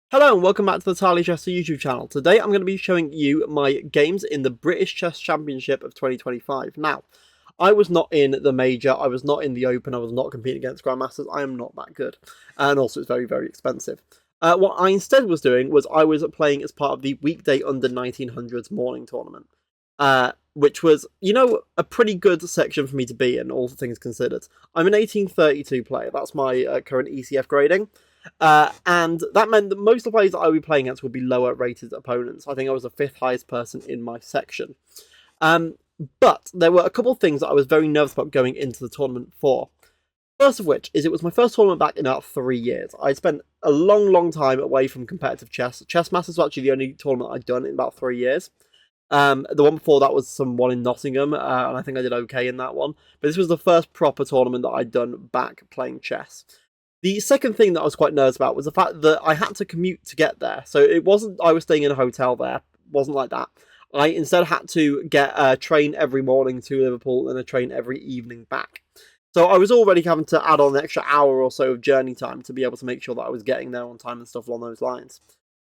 Hello and welcome back to the Tarly Chester YouTube channel. Today I'm going to be showing you my games in the British Chess Championship of 2025. Now, I was not in the Major, I was not in the Open, I was not competing against Grandmasters, I am not that good. And also it's very, very expensive. What I instead was doing was I was playing as part of the weekday under 1900s morning tournament. Which was, a pretty good section for me to be in, all things considered. I'm an 1832 player, that's my current ECF grading. And that meant that most of the players that I would be playing against would be lower rated opponents. I think I was the fifth highest person in my section. But there were a couple of things that I was very nervous about going into the tournament for. First of which is it was my first tournament back in about 3 years. I spent a long, long time away from competitive chess. Chess Masters was actually the only tournament I'd done in about 3 years. The one before that was one in Nottingham, and I think I did okay in that one. But this was the first proper tournament that I'd done back playing chess. The second thing that I was quite nervous about was the fact that I had to commute to get there. So it wasn't I was staying in a hotel there. It wasn't like that. I instead had to get a train every morning to Liverpool and a train every evening back. So I was already having to add on an extra hour or so of journey time to be able to make sure that I was getting there on time and stuff along those lines.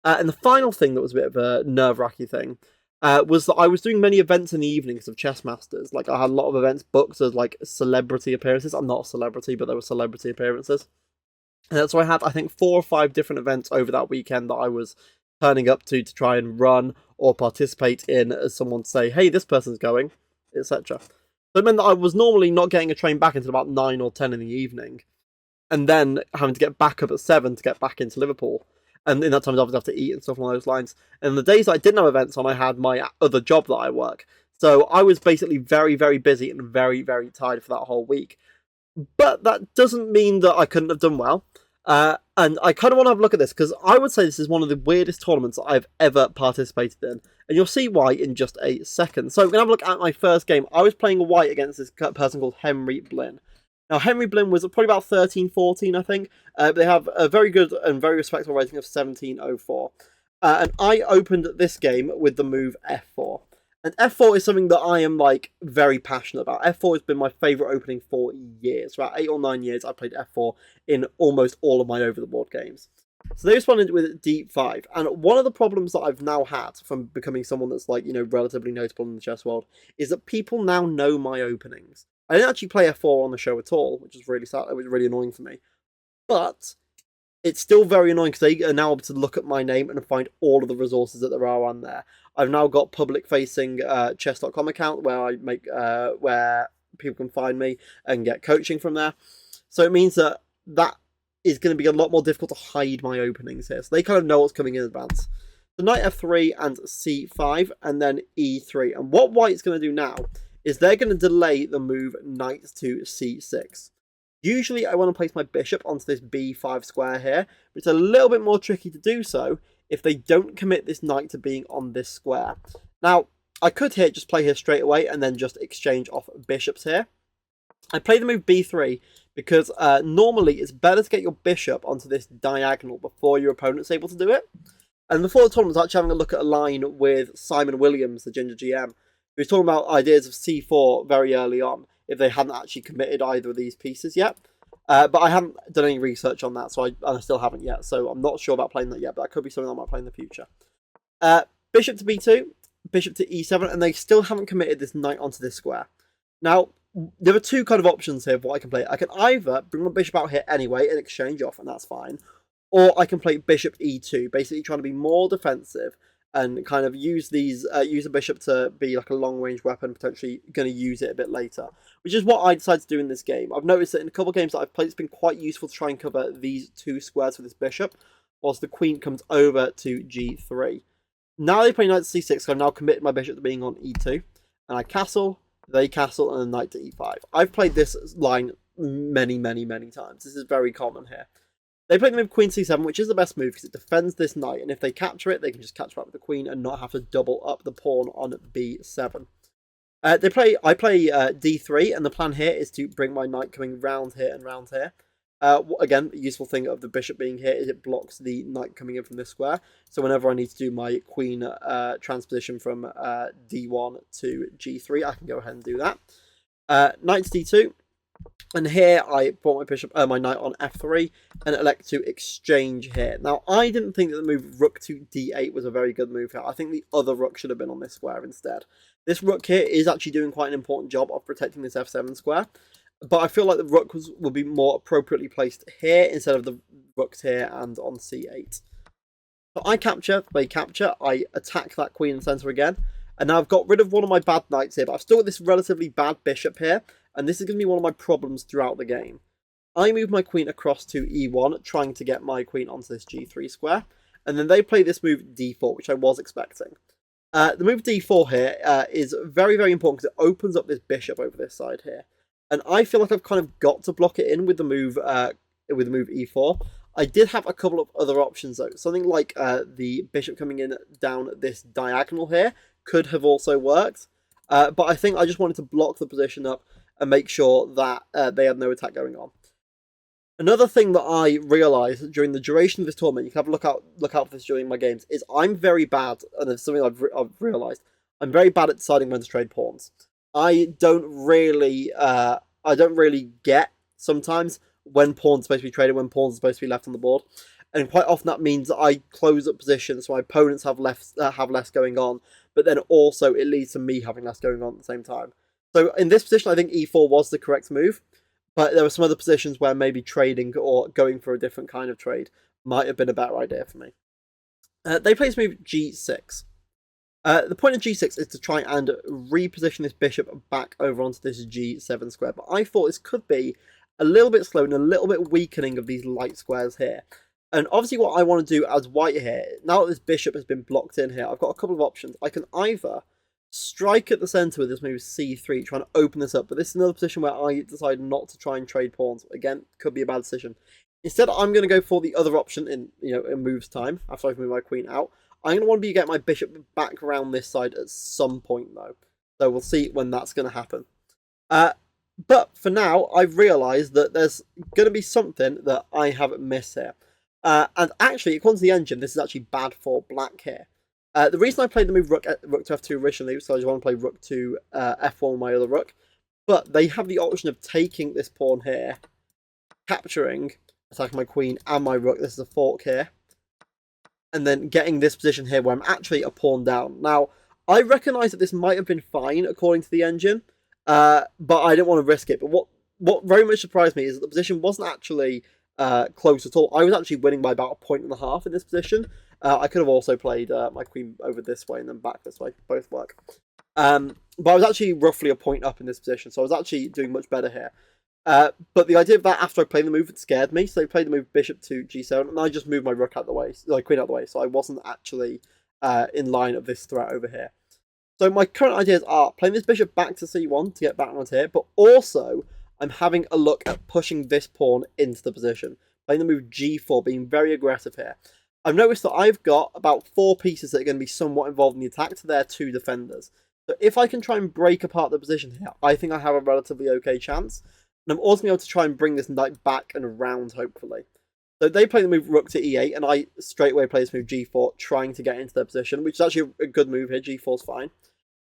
And the final thing that was a bit of a nerve-wracking thing was that I was doing many events in the evenings of Chess Masters. Like, I had a lot of events booked as, like, celebrity appearances. I'm not a celebrity, but there were celebrity appearances. And so I had, I think, 4 or 5 different events over that weekend that I was turning up to try and run or participate in as someone say, hey, this person's going, etc. So it meant that I was normally not getting a train back until about 9 or 10 in the evening, and then having to get back up at 7 to get back into Liverpool. And in that time, I would have to eat and stuff along those lines. And the days that I didn't have events on, I had my other job that I work. So I was basically very, very busy and very, very tired for that whole week. But that doesn't mean that I couldn't have done well. And I kind of want to have a look at this, because I would say this is one of the weirdest tournaments I've ever participated in. And you'll see why in just a second. So we're going to have a look at my first game. I was playing a white against this person called Henry Blin. Now, Henry Blin was probably about 13, 14, I think. They have a very good and very respectable rating of 1704. And I opened this game with the move f4. And f4 is something that I am, like, very passionate about. f4 has been my favourite opening for years. For about 8 or 9 years, I played f4 in almost all of my over-the-board games. So they responded with d5. And one of the problems that I've now had from becoming someone that's, like, relatively notable in the chess world is that people now know my openings. I didn't actually play f4 on the show at all, which is really sad. It was really annoying for me. But it's still very annoying because they are now able to look at my name and find all of the resources that there are on there. I've now got public-facing chess.com account where I make where people can find me and get coaching from there. So it means that is going to be a lot more difficult to hide my openings here. So they kind of know what's coming in advance. So knight f3 and c5 and then e3. And what white's going to do now is they're going to delay the move knight to c6. Usually I want to place my bishop onto this b5 square here, but it's a little bit more tricky to do so if they don't commit this knight to being on this square. Now, I could here just play here straight away and then just exchange off bishops here. I play the move b3 because normally it's better to get your bishop onto this diagonal before your opponent's able to do it. And before the tournament, I was actually having a look at a line with Simon Williams, the Ginger GM, who was talking about ideas of c4 very early on, if they hadn't actually committed either of these pieces yet. But I haven't done any research on that, so I still haven't yet. So I'm not sure about playing that yet, but that could be something I might play in the future. Bishop to b2, bishop to e7, and they still haven't committed this knight onto this square. Now, there are 2 kind of options here of what I can play. I can either bring my bishop out here anyway and exchange off, and that's fine. Or I can play bishop e2, basically trying to be more defensive and kind of use use a bishop to be like a long-range weapon, potentially going to use it a bit later, which is what I decided to do in this game. I've noticed that in a couple of games that I've played, it's been quite useful to try and cover these 2 squares for this bishop, whilst the queen comes over to g3. Now they play knight to c6, so I've now committed my bishop to being on e2, and I castle, they castle, and then knight to e5. I've played this line many, many, many times. This is very common here. They play the move queen c7, which is the best move because it defends this knight, and if they capture it, they can just catch back with the queen and not have to double up the pawn on b7. I play d3, and the plan here is to bring my knight coming round here and round here. Again, a useful thing of the bishop being here is it blocks the knight coming in from this square. So whenever I need to do my queen transposition from d1 to g3, I can go ahead and do that. Knight to d2. And here I brought my bishop, my knight on f3 and elect to exchange here. Now, I didn't think that the move rook to d8 was a very good move here. I think the other rook should have been on this square instead. This rook here is actually doing quite an important job of protecting this f7 square. But I feel like the rook will be more appropriately placed here instead of the rooks here and on c8. So I capture, they capture, I attack that queen in the centre again. And now I've got rid of one of my bad knights here, but I've still got this relatively bad bishop here. And this is going to be one of my problems throughout the game. I move my queen across to e1, trying to get my queen onto this g3 square. And then they play this move d4, which I was expecting. The move d4 here is very, very important because it opens up this bishop over this side here. And I feel like I've kind of got to block it in with the move e4. I did have a couple of other options though. Something like the bishop coming in down this diagonal here could have also worked. But I think I just wanted to block the position up and make sure that they had no attack going on. Another thing that I realised during the duration of this tournament, you can have a look out for this during my games, is I'm very bad, and it's something I've realised, I'm very bad at deciding when to trade pawns. I don't really get sometimes when pawns are supposed to be traded, when pawns are supposed to be left on the board, and quite often that means that I close up positions so my opponents have less going on, but then also it leads to me having less going on at the same time. So in this position, I think e4 was the correct move, but there were some other positions where maybe trading or going for a different kind of trade might have been a better idea for me. They play this move g6. The point of g6 is to try and reposition this bishop back over onto this g7 square, but I thought this could be a little bit slow and a little bit weakening of these light squares here. And obviously what I want to do as white here, now that this bishop has been blocked in here, I've got a couple of options. I can either strike at the centre with this move c3, trying to open this up, but this is another position where I decide not to try and trade pawns. Again, could be a bad decision. Instead, I'm going to go for the other option in moves time, after I've moved my queen out. I'm going to want to get my bishop back around this side at some point, though. So we'll see when that's going to happen. But for now, I've realised that there's going to be something that I have missed here. And actually, according to the engine, this is actually bad for black here. The reason I played the move rook to f2 originally was because I just want to play rook to f1 with my other rook. But they have the option of taking this pawn here, capturing, attacking my queen and my rook. This is a fork here. And then getting this position here where I'm actually a pawn down. Now, I recognise that this might have been fine according to the engine, but I didn't want to risk it. But what very much surprised me is that the position wasn't actually close at all. I was actually winning by about 1.5 points in this position. I could have also played my queen over this way and then back this way. Both work. But I was actually roughly a point up in this position, so I was actually doing much better here. But the idea of that after I played the move, it scared me. So they played the move bishop to g7, and I just moved my rook out the way, like queen out the way. So I wasn't actually in line of this threat over here. So my current ideas are playing this bishop back to c1 to get back around here, but also I'm having a look at pushing this pawn into the position. Playing the move g4, being very aggressive here. I've noticed that I've got about 4 pieces that are going to be somewhat involved in the attack to their 2 defenders. So if I can try and break apart the position here, I think I have a relatively okay chance. And I'm also going to be able to try and bring this knight back and around, hopefully. So they play the move rook to e8, and I straight away play this move g4, trying to get into their position, which is actually a good move here. G4's fine.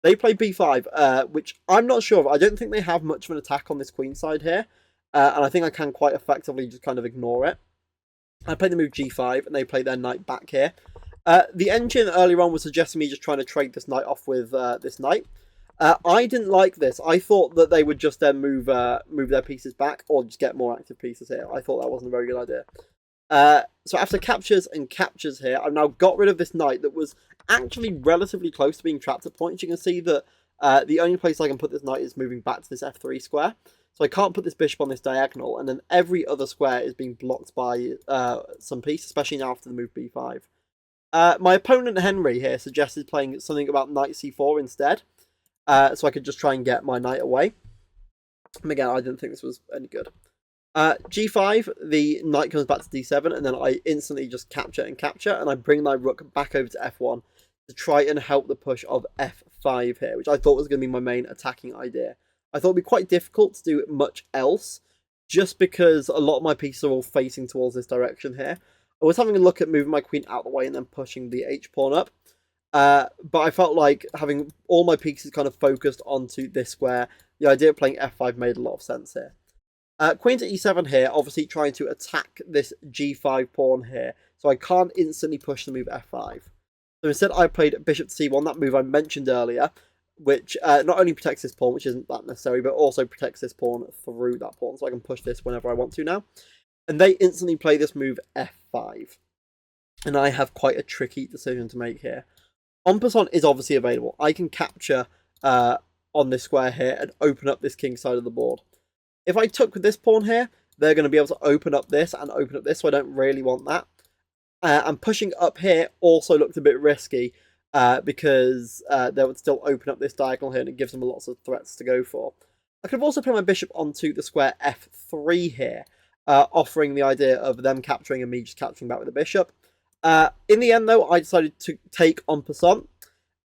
They play b5, which I'm not sure of. I don't think they have much of an attack on this queen side here, and I think I can quite effectively just kind of ignore it. I play the move g5, and they play their knight back here. The engine earlier on was suggesting me just trying to trade this knight off with this knight. I didn't like this. I thought that they would just then move their pieces back or just get more active pieces here. I thought that wasn't a very good idea. So after captures and captures here, I've now got rid of this knight that was actually relatively close to being trapped at points. You can see that the only place I can put this knight is moving back to this f3 square. So I can't put this bishop on this diagonal, and then every other square is being blocked by some piece, especially now after the move b5. My opponent Henry here suggested playing something about knight c4 instead. So I could just try and get my knight away. And again, I didn't think this was any good. G5, the knight comes back to d7, and then I instantly just capture, and I bring my rook back over to f1 to try and help the push of f5 here, which I thought was going to be my main attacking idea. I thought it would be quite difficult to do much else, just because a lot of my pieces are all facing towards this direction here. I was having a look at moving my queen out the way and then pushing the h-pawn up. But I felt like having all my pieces kind of focused onto this square, the idea of playing f5 made a lot of sense here. Queen to e7 here, obviously trying to attack this g5 pawn here, so I can't instantly push the move f5. So instead I played bishop to c1, that move I mentioned earlier, which not only protects this pawn, which isn't that necessary, but also protects this pawn through that pawn, so I can push this whenever I want to now. And they instantly play this move f5. And I have quite a tricky decision to make here. En passant is obviously available. I can capture on this square here and open up this king side of the board. If I took with this pawn here, they're going to be able to open up this and open up this, so I don't really want that. And pushing up here also looked a bit risky because they would still open up this diagonal here and it gives them lots of threats to go for. I could have also put my bishop onto the square f3 here, offering the idea of them capturing and me just capturing back with the bishop. In the end, though, I decided to take en passant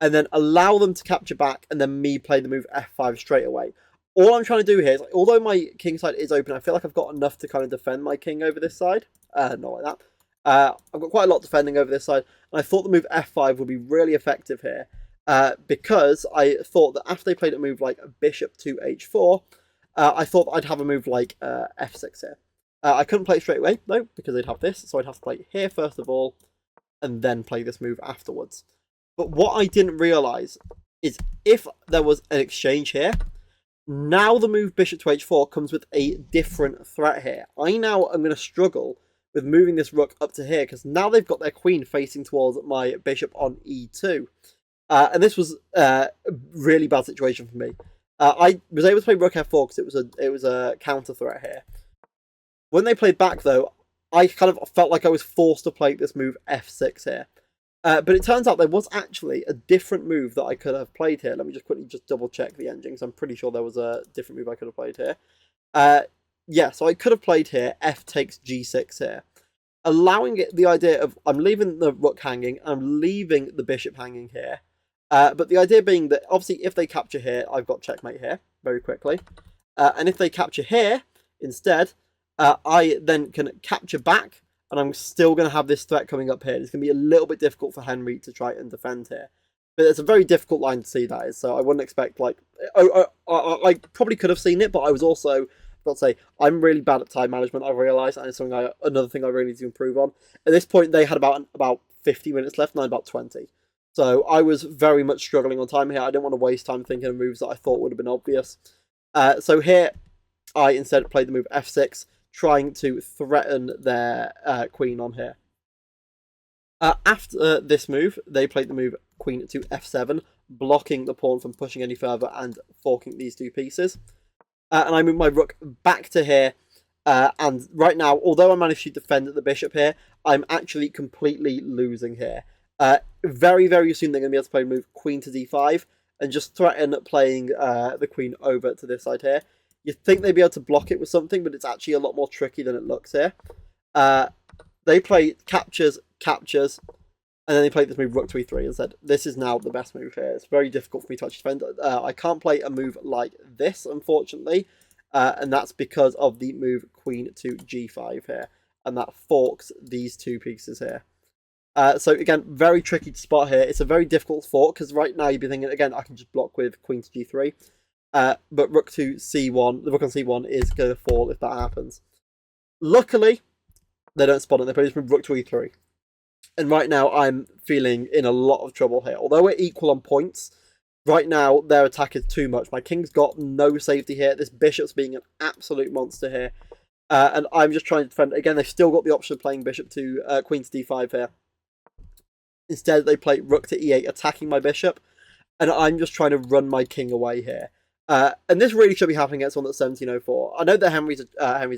and then allow them to capture back and then me play the move f5 straight away. All I'm trying to do here is, although my king side is open, I feel like I've got enough to kind of defend my king over this side. Not like that. I've got quite a lot defending over this side, and I thought the move f5 would be really effective here because I thought that after they played a move like bishop to h4, I thought I'd have a move like f6 here. I couldn't play it straight away, though, because they'd have this, so I'd have to play it here first of all, and then play this move afterwards. But what I didn't realise is if there was an exchange here, now the move bishop to h4 comes with a different threat here. I now am going to struggle with moving this rook up to here because now they've got their queen facing towards my bishop on e2. And this was a really bad situation for me. I was able to play rook f4 because it was a counter threat here. When they played back, though, I kind of felt like I was forced to play this move f6 here. But it turns out there was actually a different move that I could have played here. Let me just quickly double check the engine, because I'm pretty sure there was a different move I could have played here. Yeah, so I could have played here, f takes g6 here. Allowing it the idea of, I'm leaving the rook hanging, I'm leaving the bishop hanging here. But the idea being that, obviously, if they capture here, I've got checkmate here, very quickly. And if they capture here, instead, I then can capture back, and I'm still going to have this threat coming up here. It's going to be a little bit difficult for Henry to try and defend here. But it's a very difficult line to see, that is, so I wouldn't expect, like... I probably could have seen it, but I was also... I've got to say, I'm really bad at time management, I've realised, and it's something another thing I really need to improve on. At this point, they had about 50 minutes left, and I had about 20. So I was very much struggling on time here. I didn't want to waste time thinking of moves that I thought would have been obvious. So here, I instead played the move f6, trying to threaten their queen on here. After this move, they played the move queen to f7, blocking the pawn from pushing any further and forking these two pieces. And I moved my rook back to here. And right now, although I managed to defend the bishop here, I'm actually completely losing here. Very, very soon they're going to be able to play the move queen to d5 and just threaten playing the queen over to this side here. You'd think they'd be able to block it with something, but it's actually a lot more tricky than it looks here. They play captures, and then they play this move rook to e3 and said, this is now the best move here. It's very difficult for me to actually defend. I can't play a move like this, unfortunately, and that's because of the move queen to g5 here, and that forks these two pieces here. So again, very tricky to spot here. It's a very difficult fork, because right now you'd be thinking, again, I can just block with queen to g3. But rook to c1, the rook on c1 is going to fall if that happens. Luckily, they don't spot it. They play this move rook to e3. And right now, I'm feeling in a lot of trouble here. Although we're equal on points, right now, their attack is too much. My king's got no safety here. This bishop's being an absolute monster here. And I'm just trying to defend. Again, they've still got the option of playing bishop to queen to d5 here. Instead, they play rook to e8, attacking my bishop. And I'm just trying to run my king away here. And this really should be happening against someone that's 1704. I know that Henry's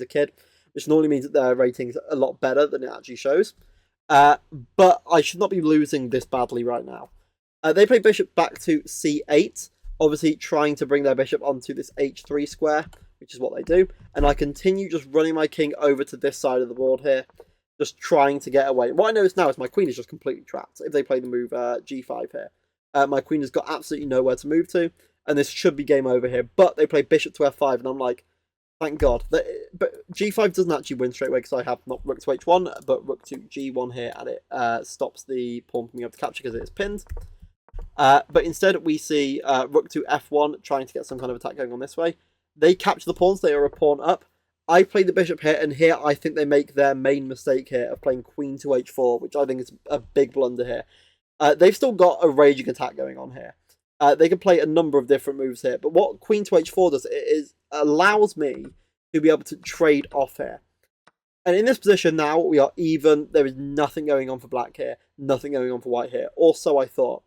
a kid, which normally means that their rating's a lot better than it actually shows. But I should not be losing this badly right now. They play bishop back to c8, obviously trying to bring their bishop onto this h3 square, which is what they do. And I continue just running my king over to this side of the board here, just trying to get away. What I notice now is my queen is just completely trapped if they play the move g5 here. My queen has got absolutely nowhere to move to, and this should be game over here. But they play bishop to f5, and I'm like, thank God. But g5 doesn't actually win straight away, because I have not rook to h1, but rook to g1 here, and it stops the pawn from being able to capture because it is pinned. But instead we see rook to f1, trying to get some kind of attack going on this way. They capture the pawns, they are a pawn up, I played the bishop here, and here I think they make their main mistake here of playing queen to h4, which I think is a big blunder here. They've still got a raging attack going on here. They can play a number of different moves here, but what queen to h4 does is allows me to be able to trade off here. And in this position now, we are even. There is nothing going on for black here, nothing going on for white here. Also, I thought.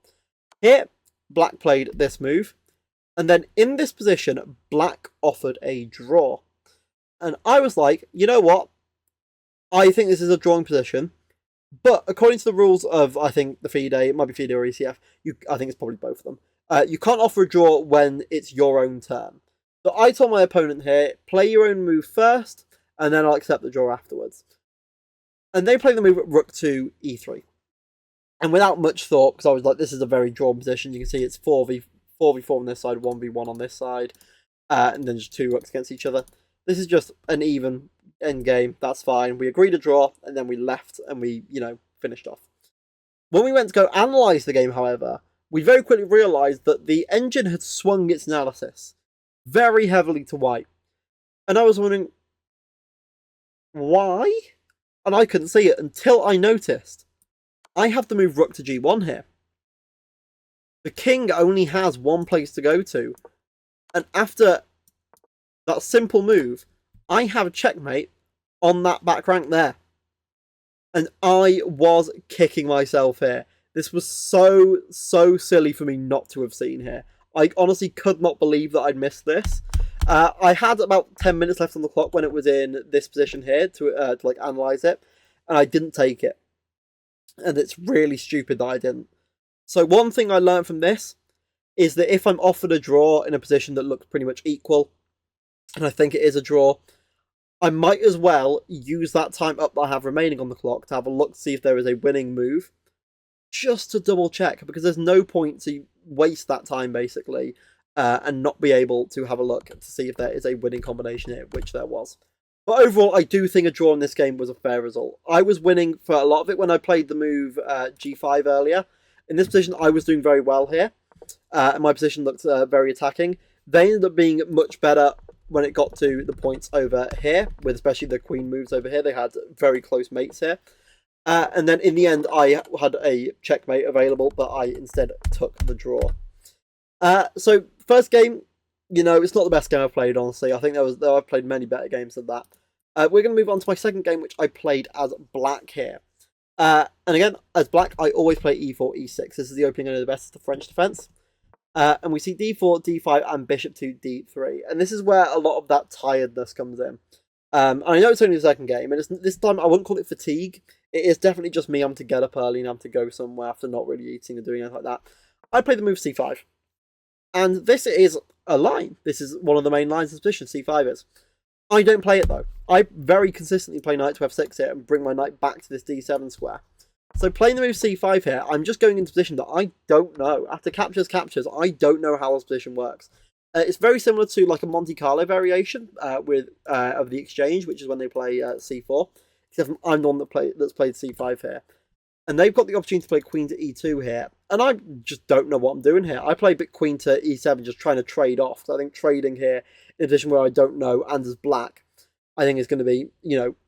Here, black played this move, and then in this position, black offered a draw. And I was like, you know what? I think this is a drawing position. But according to the rules of, I think, the FIDE, it might be FIDE or ECF, I think it's probably both of them. You can't offer a draw when it's your own turn. So I told my opponent here, play your own move first, and then I'll accept the draw afterwards. And they play the move rook to e3. And without much thought, because I was like, this is a very drawn position. You can see it's 4v4 on this side, 1v1 on this side, and then just 2 rooks against each other. This is just an even end game. That's fine. We agreed to draw, and then we left, and we, finished off. When we went to go analyse the game, however, we very quickly realised that the engine had swung its analysis very heavily to white. And I was wondering, why? And I couldn't see it until I noticed I have to move rook to g1 here. The king only has one place to go to. And after that simple move, I have a checkmate on that back rank there. And I was kicking myself here. This was so silly for me not to have seen here. I honestly could not believe that I'd missed this. I had about 10 minutes left on the clock when it was in this position here to analyse it. And I didn't take it. And it's really stupid that I didn't. So one thing I learned from this is that if I'm offered a draw in a position that looks pretty much equal, and I think it is a draw, I might as well use that time up that I have remaining on the clock to have a look to see if there is a winning move, just to double check, because there's no point to waste that time basically and not be able to have a look to see if there is a winning combination here, which there was. But overall, I do think a draw in this game was a fair result. I was winning for a lot of it when I played the move g5 earlier. In this position, I was doing very well here, and my position looked very attacking. They ended up being much better when it got to the points over here, with especially the queen moves over here. They had very close mates here. And then in the end, I had a checkmate available, but I instead took the draw. So first game, it's not the best game I've played, honestly. I think I've played many better games than that. We're going to move on to my second game, which I played as black here. And again, as black, I always play e4, e6. This is the opening under the best of the French defense. And we see d4, d5, and bishop to d3. And this is where a lot of that tiredness comes in. And I know it's only the second game, and this time I wouldn't call it fatigue. It is definitely just me having to get up early and having to go somewhere after not really eating or doing anything like that. I play the move c5. And this is a line. This is one of the main lines of this position, c5 is. I don't play it though. I very consistently play knight to f6 here and bring my knight back to this d7 square. So playing the move c5 here, I'm just going into a position that I don't know. After captures, I don't know how this position works. It's very similar to like a Monte Carlo variation of the exchange, which is when they play c4. Except I'm the one that's played c5 here. And they've got the opportunity to play queen to e2 here. And I just don't know what I'm doing here. I play queen to e7 just trying to trade off. So I think trading here in a position where I don't know and as black, I think is going to be,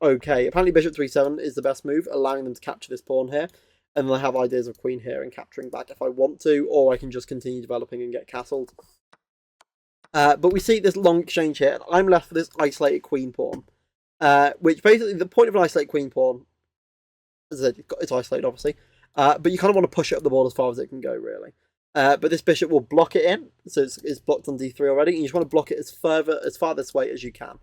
okay. Apparently bishop to e7 is the best move, allowing them to capture this pawn here. And then I have ideas of queen here and capturing back if I want to, or I can just continue developing and get castled. But we see this long exchange here. And I'm left with this isolated queen pawn. Which basically, the point of an isolated queen pawn, as I said, it's isolated obviously, but you kind of want to push it up the board as far as it can go, really. But this bishop will block it in, so it's blocked on d3 already, and you just want to block it as far this way as you can.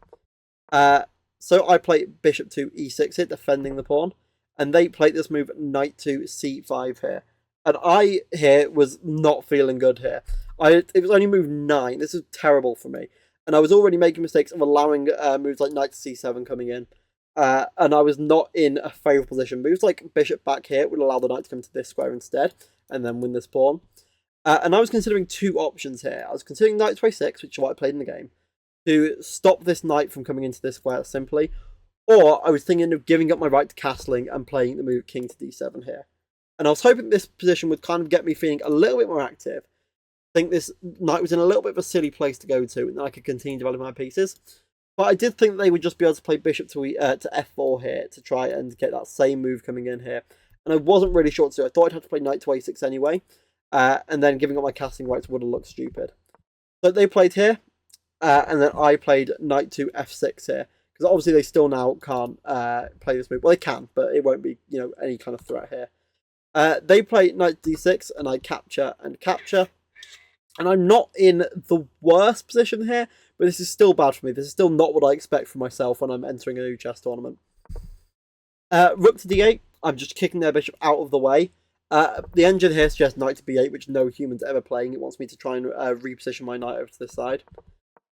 So I play bishop to e6 here, defending the pawn, and they played this move knight to c5 here. And I here was not feeling good here. It was only move 9. This is terrible for me. And I was already making mistakes of allowing moves like knight to c7 coming in. And I was not in a favourable position. Moves like bishop back here would allow the knight to come to this square instead, and then win this pawn. And I was considering two options here. I was considering knight to a6, which is what I played in the game, to stop this knight from coming into this square simply. Or I was thinking of giving up my right to castling and playing the move king to d7 here. And I was hoping this position would kind of get me feeling a little bit more active. I think this knight was in a little bit of a silly place to go to, and then I could continue developing my pieces. But I did think they would just be able to play bishop to f4 here to try and get that same move coming in here. And I wasn't really sure what to do. I thought I'd have to play knight to a6 anyway. And then giving up my castling rights would have looked stupid. So they played here. And then I played knight to f6 here. Because obviously they still now can't play this move. Well, they can, but it won't be, any kind of threat here. They play knight d6, and I capture and capture. And I'm not in the worst position here, but this is still bad for me. This is still not what I expect from myself when I'm entering a new chess tournament. Rook to d8. I'm just kicking their bishop out of the way. The engine here suggests knight to b8, which no human's ever playing. It wants me to try and reposition my knight over to this side.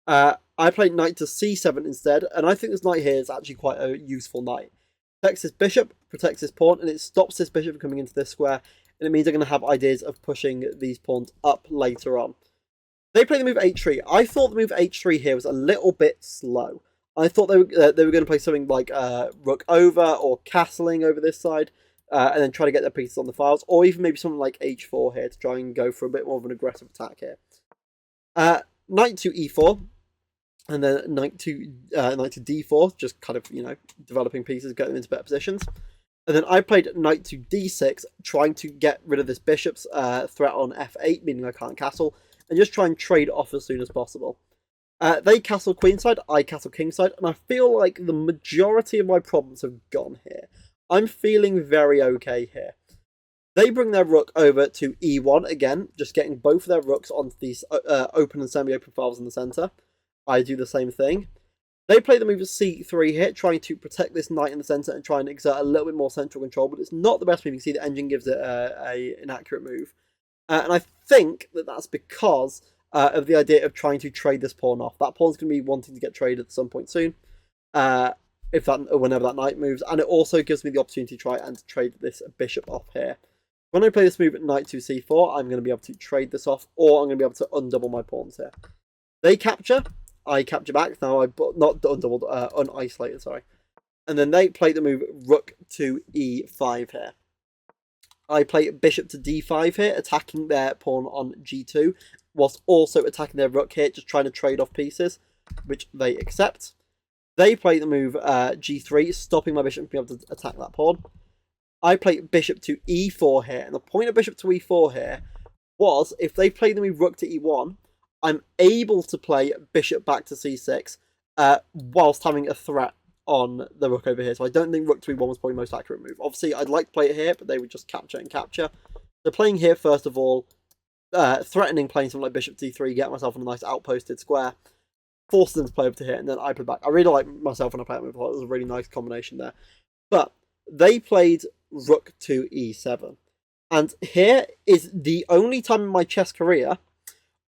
I played knight to c7 instead, and I think this knight here is actually quite a useful knight. Protects this bishop, protects this pawn, and it stops this bishop from coming into this square, and it means I'm going to have ideas of pushing these pawns up later on. They play the move h3. I thought the move h3 here was a little bit slow. I thought they were going to play something like rook over or castling over this side, and then try to get their pieces on the files, or even maybe something like h4 here to try and go for a bit more of an aggressive attack here. Knight to e4, and then knight to d4, just kind of, developing pieces, getting them into better positions. And then I played knight to d6, trying to get rid of this bishop's threat on f8, meaning I can't castle, and just try and trade off as soon as possible. They castle queenside, I castle kingside, and I feel like the majority of my problems have gone here. I'm feeling very okay here. They bring their rook over to e1 again, just getting both of their rooks onto these open and semi-open files in the centre. I do the same thing. They play the move of c3 here, trying to protect this knight in the centre and try and exert a little bit more central control, but it's not the best move. You can see the engine gives it an inaccurate move. And I think that that's because of the idea of trying to trade this pawn off. That pawn's going to be wanting to get traded at some point soon, whenever that knight moves. And it also gives me the opportunity to try and trade this bishop off here. When I play this move at knight to c4, I'm going to be able to trade this off, or I'm going to be able to undouble my pawns here. They capture, I capture back. Now I not undoubled, unisolated, sorry. And then they play the move rook to e5 here. I play bishop to d5 here, attacking their pawn on g2, whilst also attacking their rook here, just trying to trade off pieces, which they accept. They play the move g3, stopping my bishop from being able to attack that pawn. I play bishop to e4 here, and the point of bishop to e4 here was, if they play the move rook to e1, I'm able to play bishop back to c6, whilst having a threat on the rook over here. So I don't think rook to e1 was probably the most accurate move. Obviously, I'd like to play it here, but they would just capture and capture. So playing here, first of all, threatening playing something like bishop d3, get myself on a nice outposted square, forces them to play over to here, and then I play back. I really like myself when I play that move. I thought it was a really nice combination there. But they played rook to e7. And here is the only time in my chess career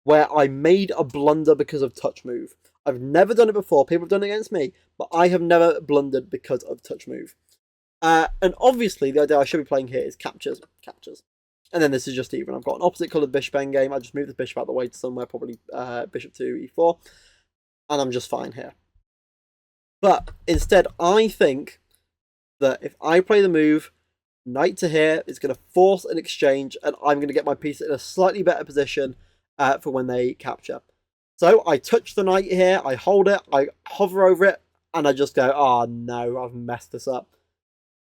where I made a blunder because of touch move. I've never done it before. People have done it against me, but I have never blundered because of touch move. And obviously, the idea I should be playing here is captures. And then this is just even. I've got an opposite coloured bishop endgame. I just move the bishop out of the way to somewhere, probably bishop to e4. And I'm just fine here. But instead, I think that if I play the move knight to here, it's going to force an exchange, and I'm going to get my piece in a slightly better position for when they capture. So I touch the knight here, I hold it, I hover over it, and I just go, oh no, I've messed this up.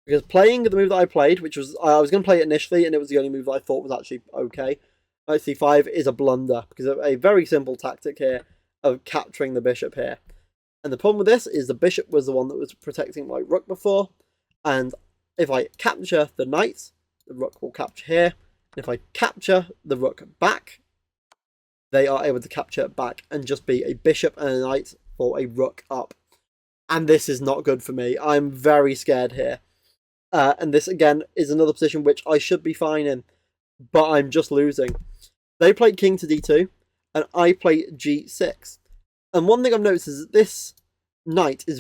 Because playing the move that I played, which was, I was going to play it initially, and it was the only move that I thought was actually okay. Knight c5 is a blunder, because of a very simple tactic here of capturing the bishop here. And the problem with this is the bishop was the one that was protecting my rook before, and if I capture the knight, the rook will capture here. And if I capture the rook back, they are able to capture back and just be a bishop and a knight for a rook up. And this is not good for me. I'm very scared here. And this, again, is another position which I should be fine in, but I'm just losing. They played king to d2, and I play g6. And one thing I've noticed is that this knight is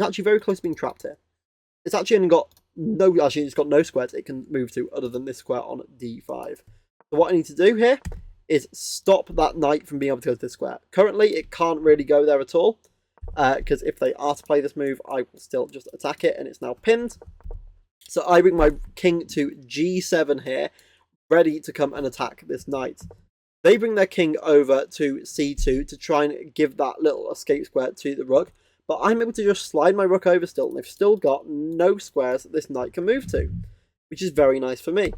actually very close to being trapped here. It's actually only got it's got no squares it can move to other than this square on d5. So what I need to do here is stop that knight from being able to go to this square. Currently, it can't really go there at all, because if they are to play this move, I will still just attack it, and it's now pinned. So I bring my king to g7 here, ready to come and attack this knight. They bring their king over to c2 to try and give that little escape square to the rook. But I'm able to just slide my rook over still, and they've still got no squares that this knight can move to, which is very nice for me.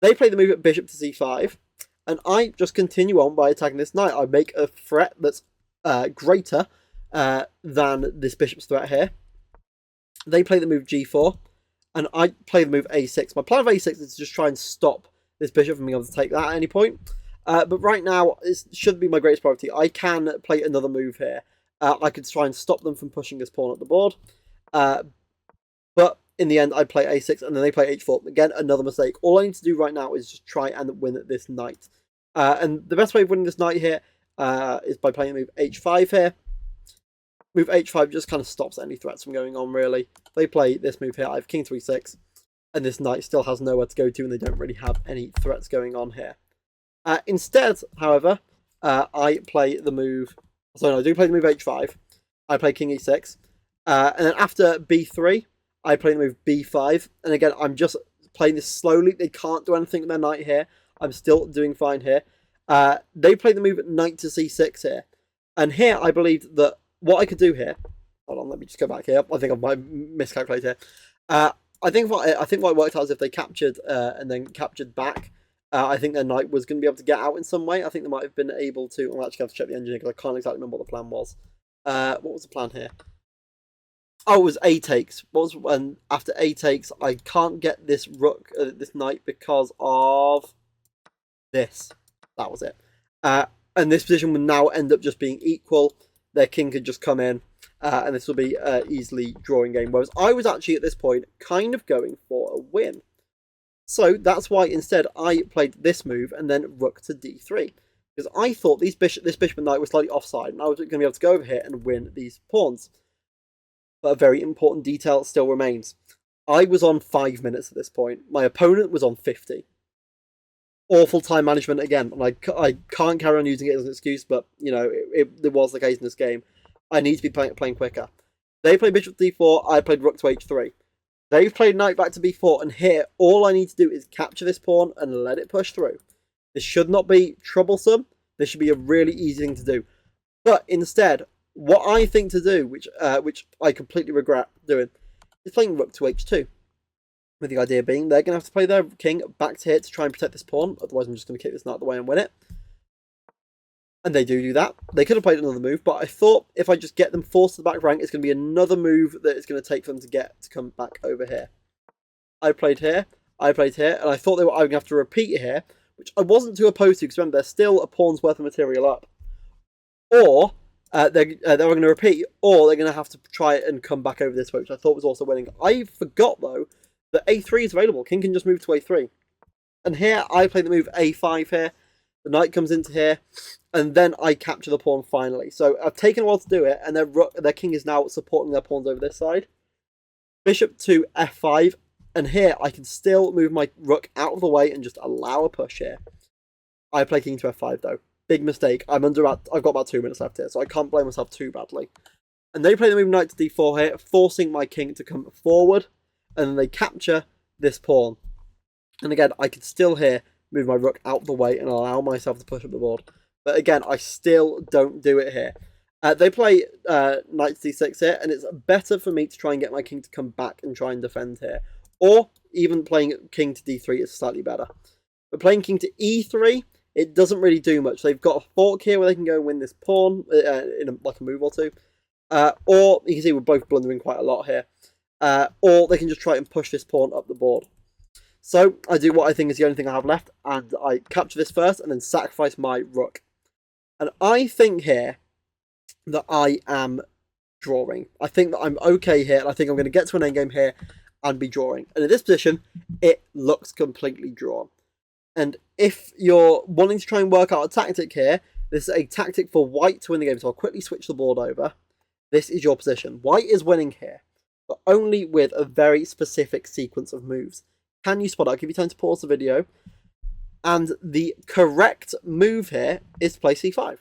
They play the move at bishop to c5, and I just continue on by attacking this knight. I make a threat that's greater than this bishop's threat here. They play the move g4, and I play the move a6. My plan of a6 is to just try and stop this bishop from being able to take that at any point. But right now, it shouldn't be my greatest priority. I can play another move here. I could try and stop them from pushing this pawn up the board. But in the end, I play a6, and then they play h4. Again, another mistake. All I need to do right now is just try and win this knight. And the best way of winning this knight here is by playing move h5 here. Move h5 just kind of stops any threats from going on, really. They play this move here. I have king 3-6, and this knight still has nowhere to go to, and they don't really have any threats going on here. Instead, however, I play the move... So no, I do play the move h5. I play king e6. And then after b3, I play the move b5. And again, I'm just playing this slowly. They can't do anything with their knight here. I'm still doing fine here. They play the move knight to c6 here. And here, I believed that what I could do here... Hold on, let me just go back here. I think I might miscalculate here. I think what it worked out is if they captured and then captured back, I think their knight was going to be able to get out in some way. I think they might have been able to... I'm actually going to have to check the engine because I can't exactly remember what the plan was. What was the plan here? Oh, it was a takes. And after a takes, I can't get this rook, this knight, because of this. That was it. And this position would now end up just being equal. Their king could just come in, and this will be an easily drawing game. Whereas I was actually at this point kind of going for a win. So that's why instead I played this move and then rook to d3. Because I thought this bishop and knight were slightly offside, and I was going to be able to go over here and win these pawns. But a very important detail still remains. I was on 5 minutes at this point. My opponent was on 50. Awful time management again, and I can't carry on using it as an excuse, but, you know, it was the case in this game. I need to be playing quicker. They played bishop to d4, I played rook to h3. They've played knight back to b4, and here, all I need to do is capture this pawn and let it push through. This should not be troublesome. This should be a really easy thing to do. But instead, what I think to do, which I completely regret doing, is playing rook to h2. With the idea being they're going to have to play their king back to here to try and protect this pawn. Otherwise, I'm just going to kick this knight out of the way and win it. And they do that. They could have played another move, but I thought if I just get them forced to the back rank, it's going to be another move that it's going to take for them to come back over here. I played here, and I thought they were going to have to repeat here, which I wasn't too opposed to, because remember, there's still a pawn's worth of material up. Or they're going to repeat, or they're going to have to try and come back over this way, which I thought was also winning. I forgot, though, that a3 is available. King can just move to a3. And here, I play the move a5 here. The knight comes into here, and then I capture the pawn finally. So I've taken a while to do it, and their king is now supporting their pawns over this side. Bishop to f5, and here I can still move my rook out of the way and just allow a push here. I play king to f5 though. Big mistake. I've got about 2 minutes left here, so I can't blame myself too badly. And they play the move knight to d4 here, forcing my king to come forward, and then they capture this pawn. And again, I can still here move my rook out of the way and allow myself to push up the board. But again, I still don't do it here. They play knight to d6 here, and it's better for me to try and get my king to come back and try and defend here. Or even playing king to d3 is slightly better. But playing king to e3, it doesn't really do much. They've got a fork here where they can go and win this pawn in like a move or two. Or, you can see we're both blundering quite a lot here. Or they can just try and push this pawn up the board. So I do what I think is the only thing I have left, and I capture this first and then sacrifice my rook. And I think here that I am drawing. I think that I'm okay here, and I think I'm going to get to an endgame here and be drawing. And in this position, it looks completely drawn. And if you're wanting to try and work out a tactic here, this is a tactic for white to win the game. So I'll quickly switch the board over. This is your position. White is winning here, but only with a very specific sequence of moves. Can you spot it? I'll give you time to pause the video. And the correct move here is to play c5.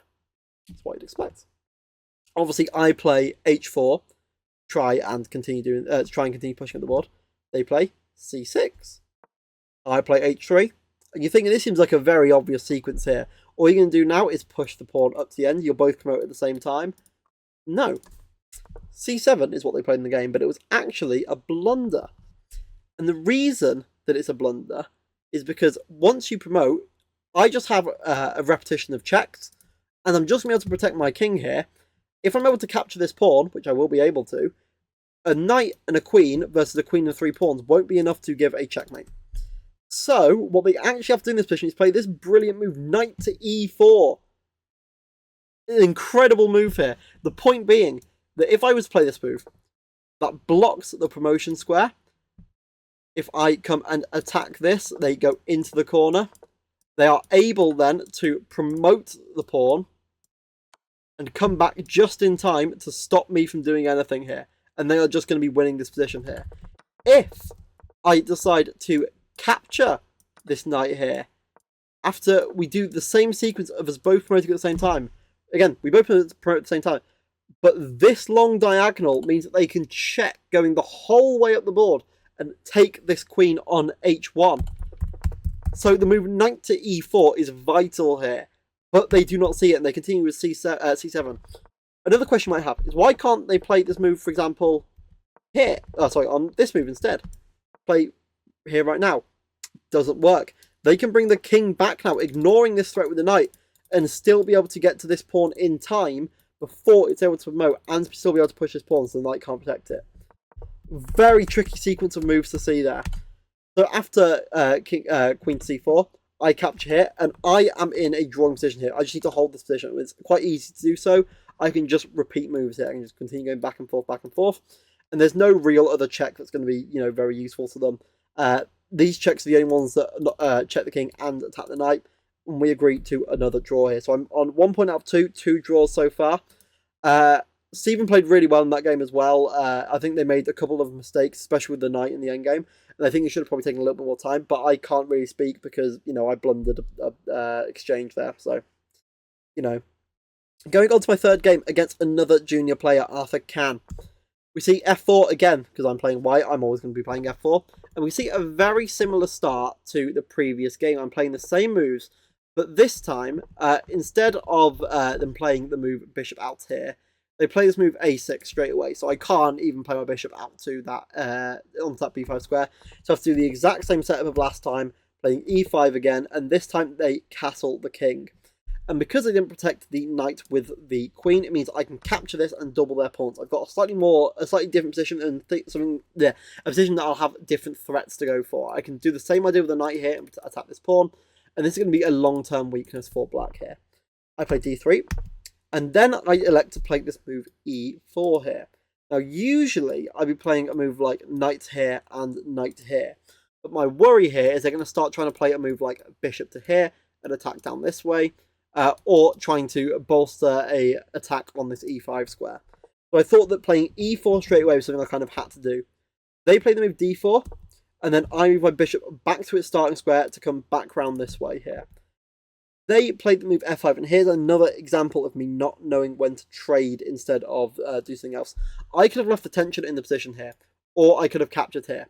That's what you'd expect. Obviously, I play h4, try and continue pushing at the board. They play c6. I play h3. And you're thinking this seems like a very obvious sequence here. All you're going to do now is push the pawn up to the end. You'll both promote at the same time. No. C7 is what they played in the game, but it was actually a blunder. And the reason that it's a blunder is because once you promote, I just have a repetition of checks, and I'm just going to be able to protect my king here. If I'm able to capture this pawn, which I will be able to, a knight and a queen versus a queen and 3 pawns won't be enough to give a checkmate. So, what they actually have to do in this position is play this brilliant move, knight to e4. An incredible move here. The point being that if I was to play this move, that blocks the promotion square. If I come and attack this, they go into the corner. They are able then to promote the pawn and come back just in time to stop me from doing anything here. And they are just going to be winning this position here. If I decide to capture this knight here, after we do the same sequence of us both promoting at the same time, again, we both promote at the same time, but this long diagonal means that they can check going the whole way up the board and take this queen on h1. So the move knight to e4 is vital here, but they do not see it and they continue with c7. Another question I might have is why can't they play this move, for example, here? Oh, sorry, on this move instead. Play here right now. Doesn't work. They can bring the king back now, ignoring this threat with the knight, and still be able to get to this pawn in time before it's able to promote, and still be able to push this pawn so the knight can't protect it. Very tricky sequence of moves to see there. So after queen to c4, I capture here, and I am in a drawing position here. I just need to hold this position. It's quite easy to do so. I can just repeat moves here. I can just continue going back and forth. And there's no real other check that's going to be, very useful to them. These checks are the only ones that check the king and attack the knight. And we agree to another draw here. So I'm on 1 point out of 2 draws so far. Stephen played really well in that game as well. I think they made a couple of mistakes, especially with the knight in the endgame. And I think he should have probably taken a little bit more time. But I can't really speak because, I blundered a exchange there. So, Going on to my third game against another junior player, Arthur Can. We see f4 again, because I'm playing white, I'm always going to be playing f4. And we see a very similar start to the previous game. I'm playing the same moves, but this time, instead of them playing the move bishop out here, they play this move a6 straight away. So I can't even play my bishop out to that onto that b5 square. So I have to do the exact same setup of last time, playing e5 again, and this time they castle the king. And because they didn't protect the knight with the queen, it means I can capture this and double their pawns. I've got a slightly different position and a position that I'll have different threats to go for. I can do the same idea with the knight here and attack this pawn. And this is going to be a long-term weakness for black here. I play d3. And then I elect to play this move e4 here. Now, usually I'd be playing a move like knight here and knight here. But my worry here is they're going to start trying to play a move like bishop to here and attack down this way. Or trying to bolster a attack on this e5 square. So I thought that playing e4 straight away was something I kind of had to do. They play the move d4, and then I move my bishop back to its starting square to come back round this way here. They played the move f5, and here's another example of me not knowing when to trade instead of do something else. I could have left the tension in the position here, or I could have captured here.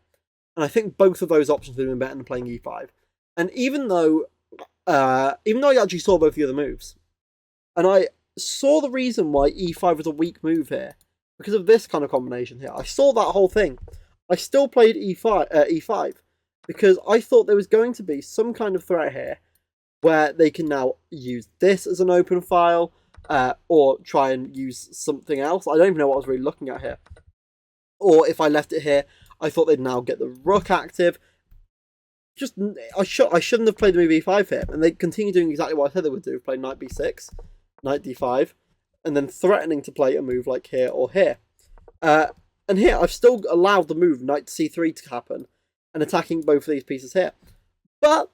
And I think both of those options would have been better than playing e5. And even though I actually saw both the other moves, and I saw the reason why e5 was a weak move here, because of this kind of combination here. I saw that whole thing. I still played e5 because I thought there was going to be some kind of threat here where they can now use this as an open file, or try and use something else. I don't even know what I was really looking at here. Or if I left it here, I thought they'd now get the rook active. I shouldn't have played the move e5 here, and they continue doing exactly what I said they would do: play knight b6, knight d5, and then threatening to play a move like here or here. And here I've still allowed the move knight to c3 to happen, and attacking both of these pieces here. But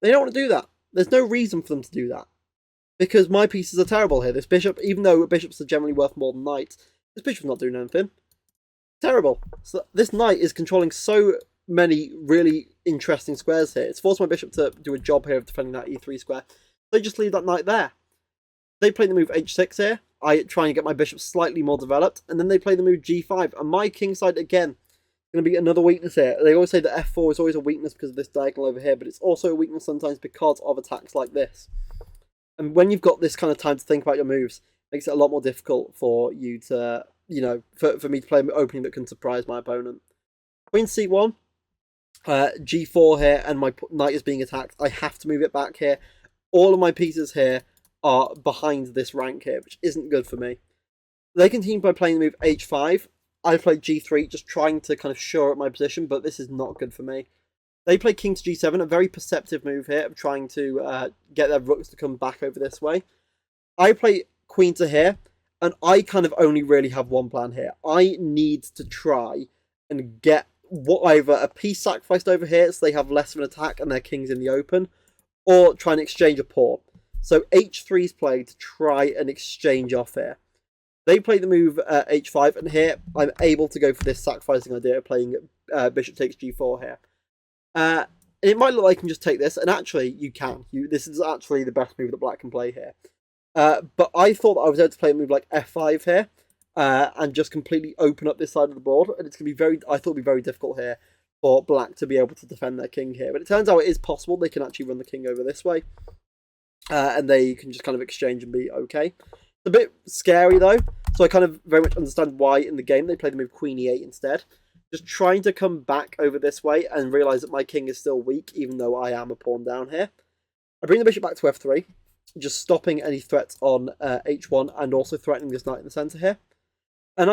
they don't want to do that. There's no reason for them to do that, because my pieces are terrible here. This bishop, even though bishops are generally worth more than knights, this bishop's not doing anything. Terrible. So this knight is controlling so many really interesting squares here. It's forced my bishop to do a job here of defending that e3 square. They just leave that knight there. They play the move h6 here. I try and get my bishop slightly more developed, and then they play the move g5. And my kingside, again, going to be another weakness here. They always say that f4 is always a weakness because of this diagonal over here, but it's also a weakness sometimes because of attacks like this. And when you've got this kind of time to think about your moves, it makes it a lot more difficult for you to, for me to play an opening that can surprise my opponent. Queen c1, g4 here, and my knight is being attacked. I have to move it back here. All of my pieces here are behind this rank here, which isn't good for me. They continue by playing the move h5. I played g3, just trying to kind of shore up my position, but this is not good for me. They play king to g7, a very perceptive move here of trying to get their rooks to come back over this way. I play queen to here, and I kind of only really have one plan here. I need to try and get either a piece sacrificed over here so they have less of an attack and their king's in the open, or try and exchange a pawn. So h3 is played to try and exchange off here. They play the move h5, and here I'm able to go for this sacrificing idea of playing bishop takes g4 here. And it might look like I can just take this, and actually you can. This is actually the best move that black can play here. But I thought that I was able to play a move like f5 here, and just completely open up this side of the board, and it's going to be I thought it'd be very difficult here for black to be able to defend their king here. But it turns out it is possible. They can actually run the king over this way, and they can just kind of exchange and be okay. It's a bit scary though, so I kind of very much understand why in the game they play the move queen e8 instead. Just trying to come back over this way and realise that my king is still weak, even though I am a pawn down here. I bring the bishop back to f3, just stopping any threats on h1 and also threatening this knight in the centre here. And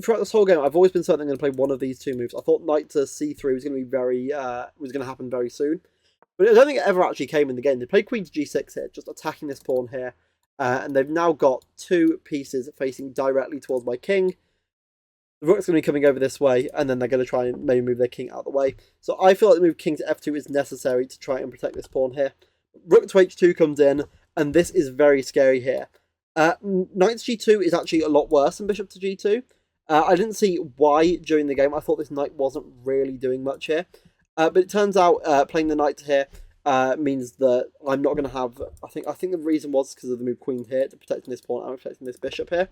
throughout this whole game, I've always been certain I'm going to play one of these two moves. I thought knight to c3 was going to be was going to happen very soon, but I don't think it ever actually came in the game. They played queen to g6 here, just attacking this pawn here, and they've now got two pieces facing directly towards my king. The rook's going to be coming over this way, and then they're going to try and maybe move their king out of the way. So I feel like the move king to f2 is necessary to try and protect this pawn here. Rook to h2 comes in, and this is very scary here. Knight to g2 is actually a lot worse than bishop to g2. I didn't see why during the game. I thought this knight wasn't really doing much here. But it turns out playing the knight here means that I'm not going to have... I think the reason was because of the move queen here to protecting this pawn and protecting this bishop here.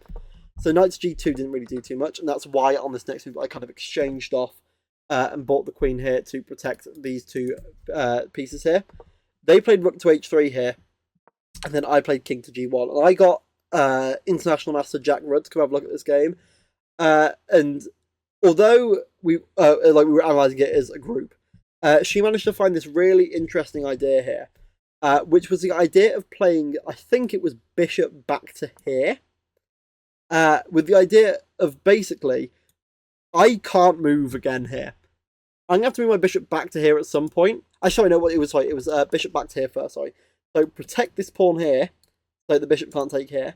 So knight to g2 didn't really do too much, and that's why on this next move I kind of exchanged off and bought the queen here to protect these two pieces here. They played rook to h3 here, and then I played king to g1. And I got international master Jack Rudd to come have a look at this game. And although we were analysing it as a group, she managed to find this really interesting idea here, which was the idea of playing, I think it was bishop back to here, with the idea of basically, I can't move again here. I'm going to have to move my bishop back to here at some point. Actually, I know what it was. Sorry, it was bishop back to here first, sorry. So protect this pawn here, so the bishop can't take here.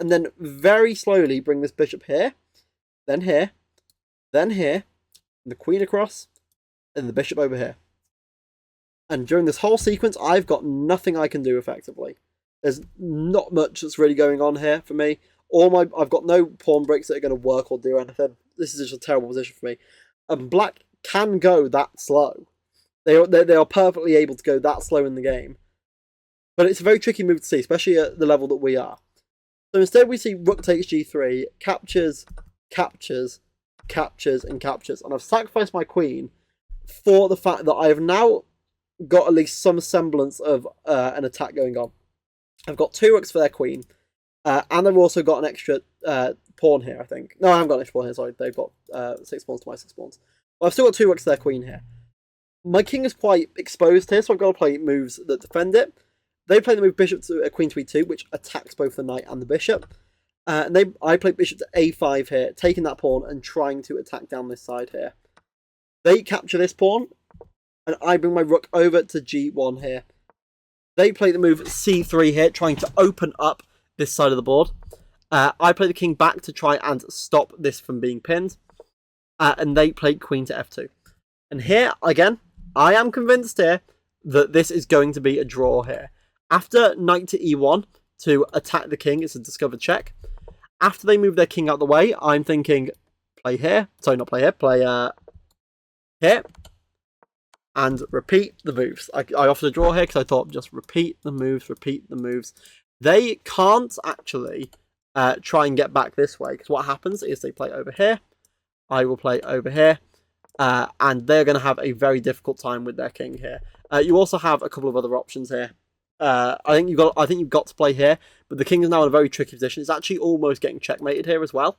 And then very slowly bring this bishop here, then here, then here, and the queen across, and the bishop over here. And during this whole sequence, I've got nothing I can do effectively. There's not much that's really going on here for me. I've got no pawn breaks that are going to work or do anything. This is just a terrible position for me. And black can go that slow. They are perfectly able to go that slow in the game. But it's a very tricky move to see, especially at the level that we are. So instead we see rook takes g3, captures, captures, captures, and captures. And I've sacrificed my queen for the fact that I have now got at least some semblance of an attack going on. I've got two rooks for their queen. And they've also got an extra pawn here, I think. No, I haven't got an extra pawn here, sorry. They've got 6 pawns to my 6 pawns. But I've still got two rooks to their queen here. My king is quite exposed here, so I've got to play moves that defend it. They play the move bishop to queen to e2, which attacks both the knight and the bishop. And I play bishop to a5 here, taking that pawn and trying to attack down this side here. They capture this pawn, and I bring my rook over to g1 here. They play the move c3 here, trying to open up this side of the board. I play the king back to try and stop this from being pinned. And they play queen to f2. And here, again, I am convinced here that this is going to be a draw here. After knight to e1 to attack the king, it's a discovered check. After they move their king out the way, I'm thinking play here. Sorry, not play here. Play here. And repeat the moves. I offered a draw here because I thought just repeat the moves, repeat the moves. They can't actually try and get back this way, because what happens is they play over here. I will play over here. And they're going to have a very difficult time with their king here. You also have a couple of other options here. I think you've got to play here, but the king is now in a very tricky position. It's actually almost getting checkmated here as well.